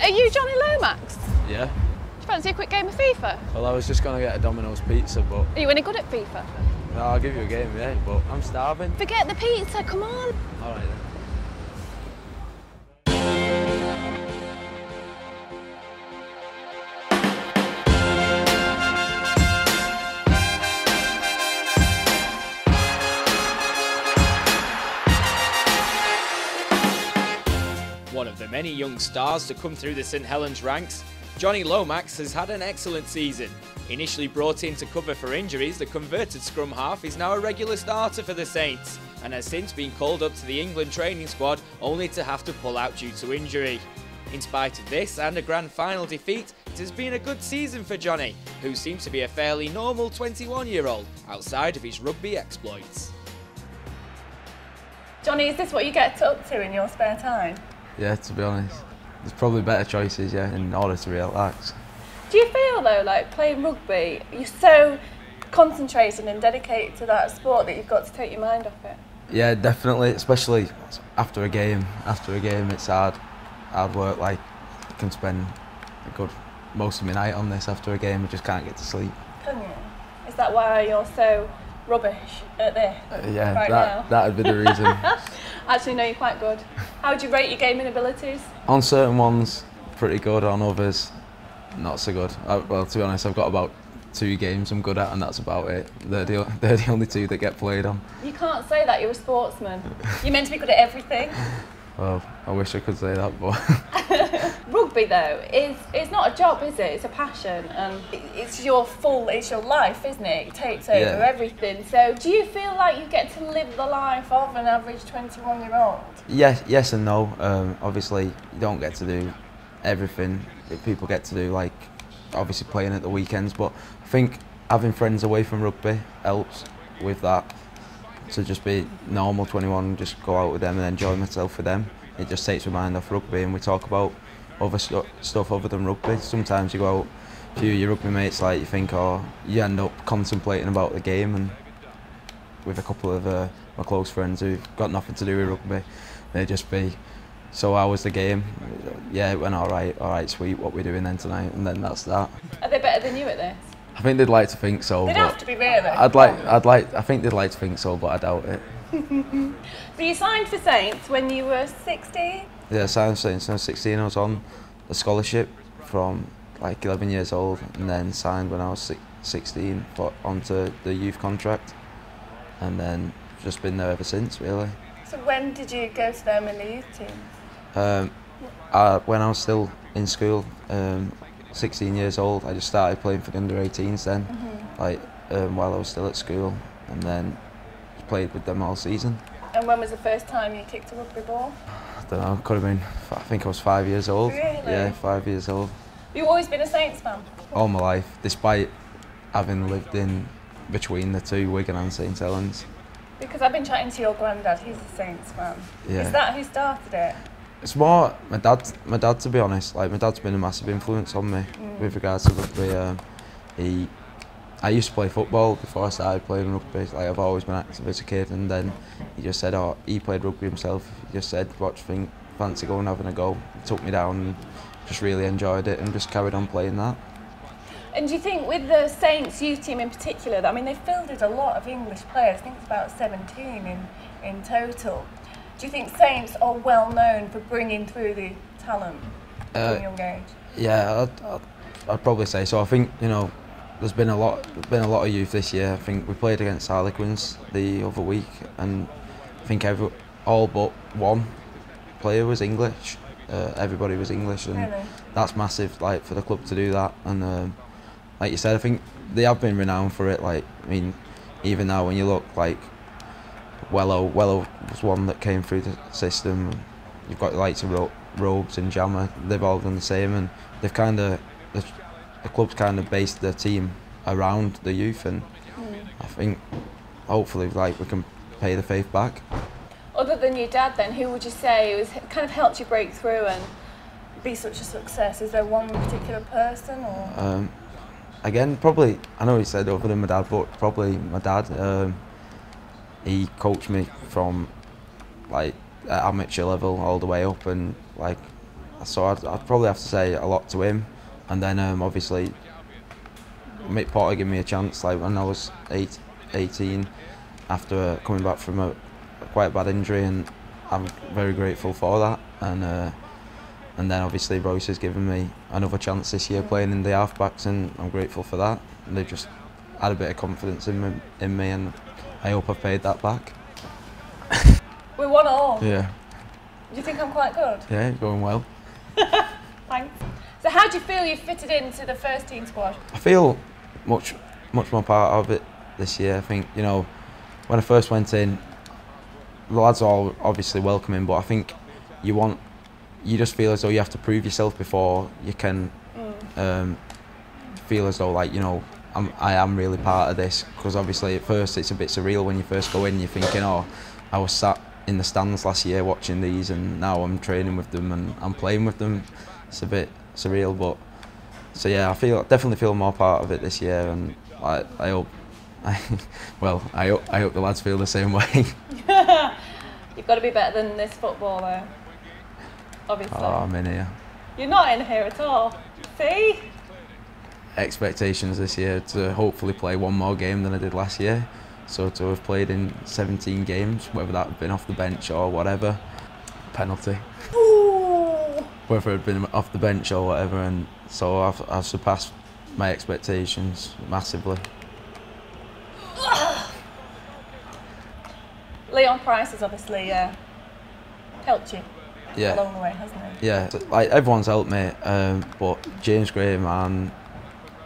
Are you Jonny Lomax? Yeah. Do you fancy a quick game of FIFA? Well, I was just going to get a Domino's pizza, but... Are you any good at FIFA? No, I'll give you a game, yeah, but I'm starving. Forget the pizza, come on. All right then. One of the many young stars to come through the St Helens ranks, Jonny Lomax has had an excellent season. Initially brought in to cover for injuries, the converted scrum half is now a regular starter for the Saints and has since been called up to the England training squad only to have to pull out due to injury. In spite of this and a grand final defeat, it has been a good season for Jonny, who seems to be a fairly normal 21-year-old outside of his rugby exploits. Jonny, is this what you get up to in your spare time? Yeah, to be honest. There's probably better choices, yeah, in order to relax. Do you feel though, like playing rugby, you're so concentrated and dedicated to that sport that you've got to take your mind off it? Yeah, definitely, especially after a game. After a game, it's hard work. Like, I can spend a good most of my night on this after a game. I just can't get to sleep. Can you? Is that why you're so rubbish at this Yeah, right now? that'd be the reason. Actually, no, you're quite good. How would you rate your gaming abilities? On certain ones, pretty good. On others, not so good. Well, to be honest, I've got about 2 games I'm good at, and that's about it. They're the only 2 that get played on. You can't say that, you're a sportsman. You're meant to be good at everything. Well, I wish I could say that, but... Rugby though, it's not a job, is it? It's a passion, and it's your life, isn't it? It takes over everything. So do you feel like you get to live the life of an average 21-year-old? Yes and no. Obviously, you don't get to do everything that people get to do, like obviously playing at the weekends, but I think having friends away from rugby helps with that. To just be normal 21, just go out with them and enjoy myself with them. It just takes my mind off rugby, and we talk about other stuff other than rugby. Sometimes you go out, a few of your rugby mates, like you think, or you end up contemplating about the game, and with a couple of my close friends who've got nothing to do with rugby, they just be, so how was the game? Yeah, it went all right, sweet, what we're doing then tonight, and then that's that. Are they better than you at this? I think they'd like to think so. They'd have to be really. I think they'd like to think so, but I doubt it. So you signed for Saints when you were 16? Yeah, I signed for Saints when I was 16. I was on a scholarship from like 11 years old, and then signed when I was 16 onto the youth contract, and then just been there ever since, really. So when did you go to them in the youth team? When I was still in school. 16 years old, I just started playing for the under-18s then, while I was still at school, and then played with them all season. And when was the first time you kicked a rugby ball? I don't know, could have been, I think I was 5 years old. Really? Yeah, 5 years old. You've always been a Saints fan? All my life, despite having lived in between the 2, Wigan and St Helens. Because I've been chatting to your granddad, he's a Saints fan. Yeah. Is that who started it? It's more my dad, to be honest. Like, my dad's been a massive influence on me with regards to rugby. I used to play football before I started playing rugby. Like, I've always been active as a kid, and then he just said, oh, he played rugby himself. He just said, fancy going having a go. He took me down and just really enjoyed it, and just carried on playing that. And do you think with the Saints youth team in particular, I mean, they fielded a lot of English players, I think it's about 17 in total. Do you think Saints are well known for bringing through the talent from a young age? Yeah, I'd probably say so. I think, there's been a lot of youth this year. I think we played against Harlequins the other week, and I think all but one player was English. Everybody was English, and really? That's massive. Like, for the club to do that, and like you said, I think they have been renowned for it. Like, I mean, even now when you look, like, Wello was one that came through the system. You've got the likes of Robes and Jammer. They've all done the same, and they've the club's kind of based their team around the youth, and I think hopefully we can pay the faith back. Other than your dad, then, who would you say was kind of helped you break through and be such a success? Is there one particular person, or? Again, probably, I know he said other than my dad, but probably my dad. He coached me from like at amateur level all the way up, and like so I'd probably have to say a lot to him, and then obviously Mick Potter gave me a chance like when I was 18 after coming back from a quite bad injury, and I'm very grateful for that. And then obviously Royce has given me another chance this year playing in the halfbacks, and I'm grateful for that. And they've just had a bit of confidence in me, and I hope I've paid that back. We won all. Yeah. Do you think I'm quite good? Yeah, going well. Thanks. So how do you feel you've fitted into the first team squad? I feel much more part of it this year. I think, you know, when I first went in, the lads are all obviously welcoming, but I think you just feel as though you have to prove yourself before you can feel as though, like, you know, I am really part of this. Because obviously at first it's a bit surreal when you first go in. You're thinking, oh, I was sat in the stands last year watching these, and now I'm training with them and I'm playing with them. It's a bit surreal, but so yeah, I definitely feel more part of it this year, and I hope I hope the lads feel the same way. You've got to be better than this footballer, obviously. Oh, I'm in here. You're not in here at all. See? Expectations this year to hopefully play one more game than I did last year. So to have played in 17 games, whether that had been off the bench or whatever, penalty. Ooh. Whether it had been off the bench or whatever, and so I've surpassed my expectations massively. Leon Price has obviously helped you along the way, hasn't he? Yeah, like everyone's helped me, but James Graham and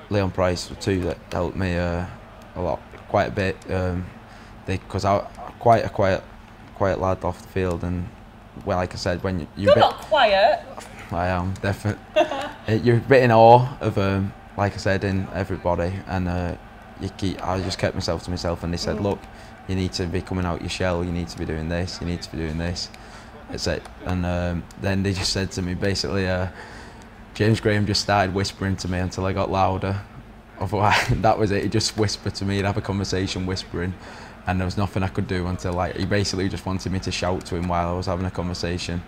Leon Price were two that helped me a lot. Quite a bit, because I'm quite a quiet lad off the field, and well, like I said, when you're not quiet. I am definitely. You're a bit in awe of, like I said, in everybody, and I just kept myself to myself, and they said, look, you need to be coming out your shell. You need to be doing this. You need to be doing this. That's it. And then they just said to me basically, James Graham just started whispering to me until I got louder. Otherwise, that was it. He just whispered to me. He'd have a conversation whispering, and there was nothing I could do until, like, he basically just wanted me to shout to him while I was having a conversation.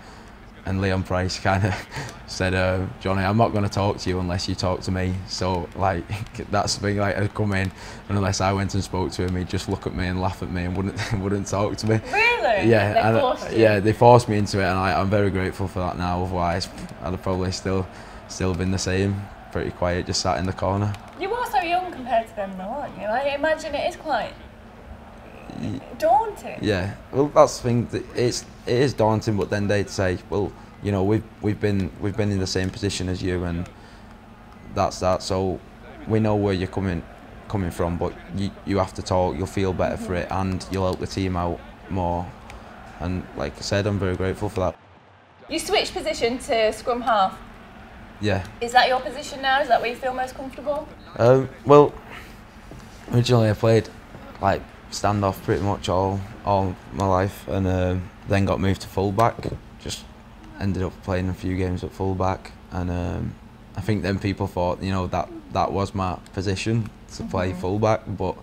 And Leon Price kind of said, Johnny, I'm not going to talk to you unless you talk to me. So, like, that's the thing. Like, I'd come in, and unless I went and spoke to him, he'd just look at me and laugh at me and wouldn't talk to me. Really? Yeah. They forced you? Yeah, they forced me into it, and I'm very grateful for that now. Otherwise, I'd have probably still been the same, pretty quiet, just sat in the corner. You are so young compared to them, though, aren't you? I imagine it is quite daunting. Yeah, well, that's the thing. It is daunting, but then they'd say, well, you know, we've been in the same position as you, and that's that. So we know where you're coming from, but you have to talk. You'll feel better for it, and you'll help the team out more. And like I said, I'm very grateful for that. You switched position to scrum half. Yeah. Is that your position now? Is that where you feel most comfortable? Well, originally I played like standoff pretty much all my life, and then got moved to fullback. Just ended up playing a few games at fullback, and I think then people thought, you know, that was my position to play fullback, but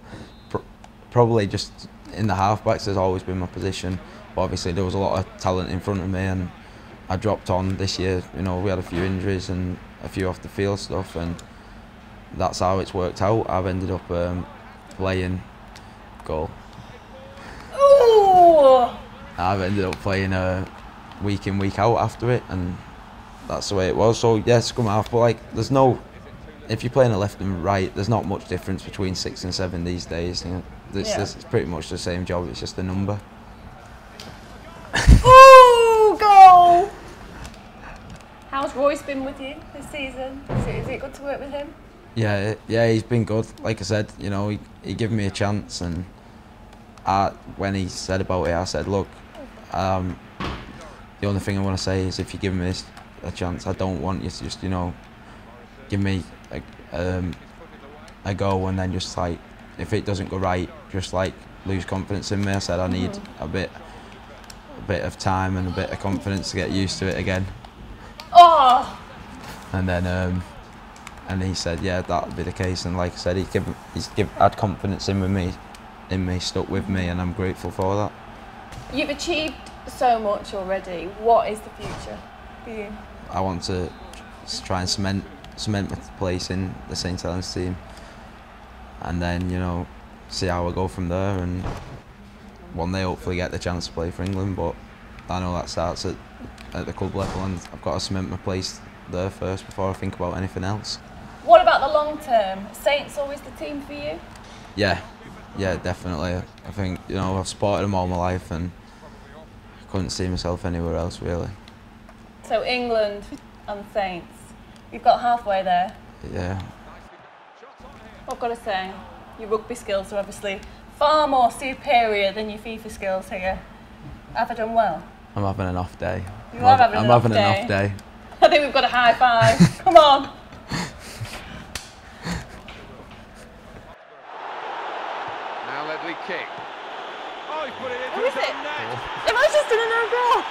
probably just in the halfbacks has always been my position. But obviously there was a lot of talent in front of me, and I dropped on this year. You know, we had a few injuries and a few off the field stuff, and that's how it's worked out. I've ended up playing goal. Ooh! I've ended up playing week in, week out after it, and that's the way it was. So yeah, scrum half, but like, if you're playing a left and right, there's not much difference between 6 and 7 these days. You know, it's pretty much the same job. It's just a number. Ooh, goal! How's Royce been with you this season? Is it good to work with him? Yeah, he's been good. Like I said, you know, he gave me a chance, and when he said about it, I said, look, the only thing I want to say is, if you give me a chance, I don't want you to just, you know, give me a go and then just, like, if it doesn't go right, just like lose confidence in me. I said I need a bit of time and a bit of confidence to get used to it again. Oh! And then and he said, yeah, that would be the case. And like I said, he's had confidence in me, stuck with me, and I'm grateful for that. You've achieved so much already. What is the future for you? I want to try and cement my place in the St Helens team, and then, you know, see how I go from there, and one day hopefully get the chance to play for England. But I know that starts at the club level, and I've got to cement my place there first before I think about anything else. What about the long term? Saints always the team for you? Yeah, definitely. I think, you know, I've supported them all my life, and I couldn't see myself anywhere else really. So England and Saints, you've got halfway there. Yeah. I've got to say, your rugby skills are obviously far more superior than your FIFA skills here. Have I done well? I'm having an off day. I'm having an off day. I think we've got a high five. Come on. Now Ledley kick. Oh, he's put it into Who is it? It was just in a no goal.